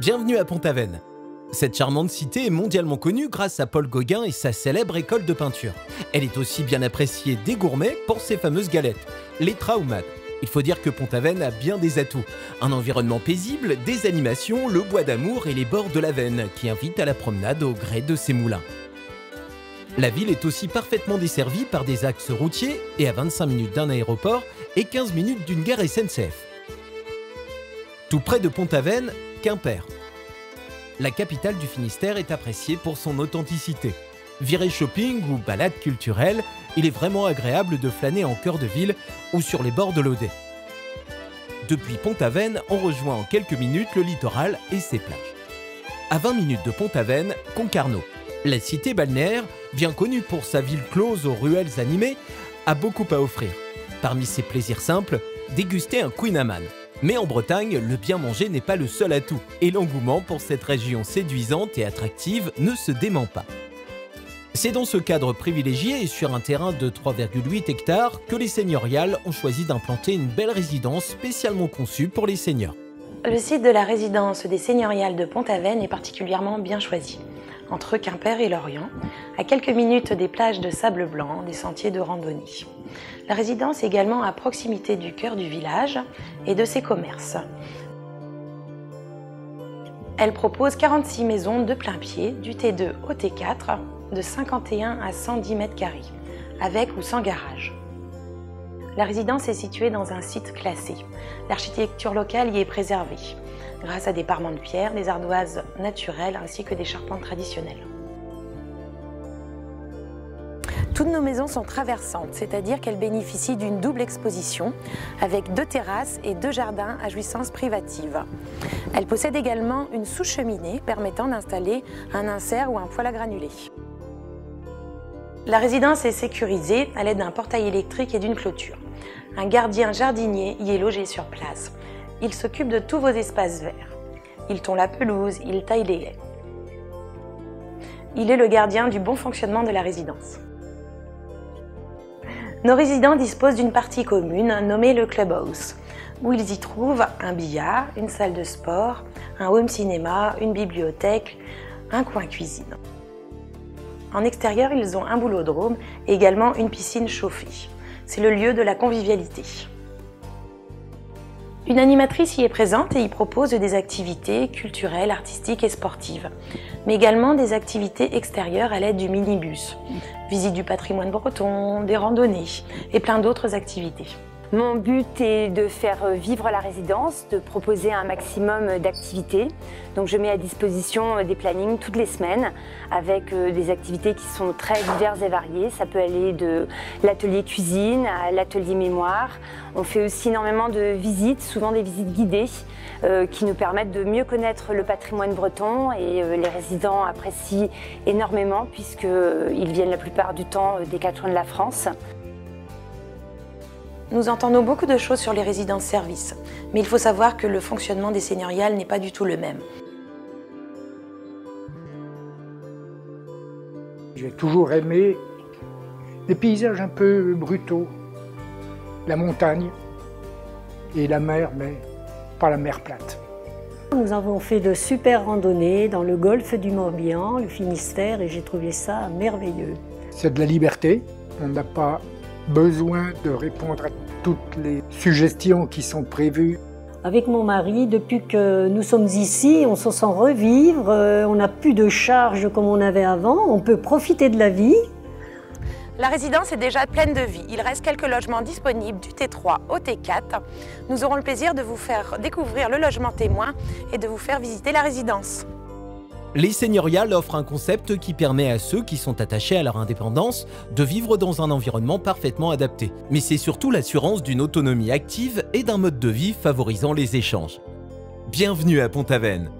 Bienvenue à Pont-Aven. Cette charmante cité est mondialement connue grâce à Paul Gauguin et sa célèbre école de peinture. Elle est aussi bien appréciée des gourmets pour ses fameuses galettes, les traumades. Il faut dire que Pont-Aven a bien des atouts. Un environnement paisible, des animations, le bois d'amour et les bords de l'Avenne qui invitent à la promenade au gré de ses moulins. La ville est aussi parfaitement desservie par des axes routiers et à 25 minutes d'un aéroport et 15 minutes d'une gare SNCF. Tout près de Pont-Aven, Quimper. La capitale du Finistère est appréciée pour son authenticité. Viré shopping ou balade culturelle, il est vraiment agréable de flâner en cœur de ville ou sur les bords de l'Odet. Depuis Pont-Aven, on rejoint en quelques minutes le littoral et ses plages. À 20 minutes de Pont-Aven, Concarneau. La cité balnéaire, bien connue pour sa ville close aux ruelles animées, a beaucoup à offrir. Parmi ses plaisirs simples, déguster un Queen Amman. Mais en Bretagne, le bien manger n'est pas le seul atout, et l'engouement pour cette région séduisante et attractive ne se dément pas. C'est dans ce cadre privilégié et sur un terrain de 3,8 hectares que les seigneuriales ont choisi d'implanter une belle résidence spécialement conçue pour les seigneurs. Le site de la résidence des seigneuriales de Pont-Aven est particulièrement bien choisi. Entre Quimper et Lorient, à quelques minutes des plages de sable blanc, des sentiers de randonnée. La résidence est également à proximité du cœur du village et de ses commerces. Elle propose 46 maisons de plein pied, du T2 au T4, de 51 à 110 mètres carrés, avec ou sans garage. La résidence est située dans un site classé. L'architecture locale y est préservée, grâce à des parements de pierre, des ardoises naturelles ainsi que des charpentes traditionnelles. Toutes nos maisons sont traversantes, c'est-à-dire qu'elles bénéficient d'une double exposition avec 2 terrasses et 2 jardins à jouissance privative. Elles possèdent également une sous-cheminée permettant d'installer un insert ou un poêle à granulés. La résidence est sécurisée à l'aide d'un portail électrique et d'une clôture. Un gardien jardinier y est logé sur place. Il s'occupe de tous vos espaces verts. Il tond la pelouse, il taille les haies. Il est le gardien du bon fonctionnement de la résidence. Nos résidents disposent d'une partie commune nommée le Clubhouse, où ils y trouvent un billard, une salle de sport, un home cinéma, une bibliothèque, un coin cuisine. En extérieur, ils ont un boulodrome et également une piscine chauffée. C'est le lieu de la convivialité. Une animatrice y est présente et y propose des activités culturelles, artistiques et sportives, mais également des activités extérieures à l'aide du minibus, visite du patrimoine breton, des randonnées et plein d'autres activités. Mon but est de faire vivre la résidence, de proposer un maximum d'activités. Donc je mets à disposition des plannings toutes les semaines avec des activités qui sont très diverses et variées. Ça peut aller de l'atelier cuisine à l'atelier mémoire. On fait aussi énormément de visites, souvent des visites guidées qui nous permettent de mieux connaître le patrimoine breton et les résidents apprécient énormément puisqu'ils viennent la plupart du temps des 4 coins de la France. Nous entendons beaucoup de choses sur les résidences-services, mais il faut savoir que le fonctionnement des seigneuriales n'est pas du tout le même. J'ai toujours aimé des paysages un peu brutaux, la montagne et la mer, mais pas la mer plate. Nous avons fait de super randonnées dans le golfe du Morbihan, le Finistère, et j'ai trouvé ça merveilleux. C'est de la liberté, on n'a pas besoin de répondre à toutes les suggestions qui sont prévues. Avec mon mari, depuis que nous sommes ici, on se sent revivre, on n'a plus de charges comme on avait avant, on peut profiter de la vie. La résidence est déjà pleine de vie. Il reste quelques logements disponibles du T3 au T4. Nous aurons le plaisir de vous faire découvrir le logement témoin et de vous faire visiter la résidence. Les seigneuriales offrent un concept qui permet à ceux qui sont attachés à leur indépendance de vivre dans un environnement parfaitement adapté. Mais c'est surtout l'assurance d'une autonomie active et d'un mode de vie favorisant les échanges. Bienvenue à Pont-Aven.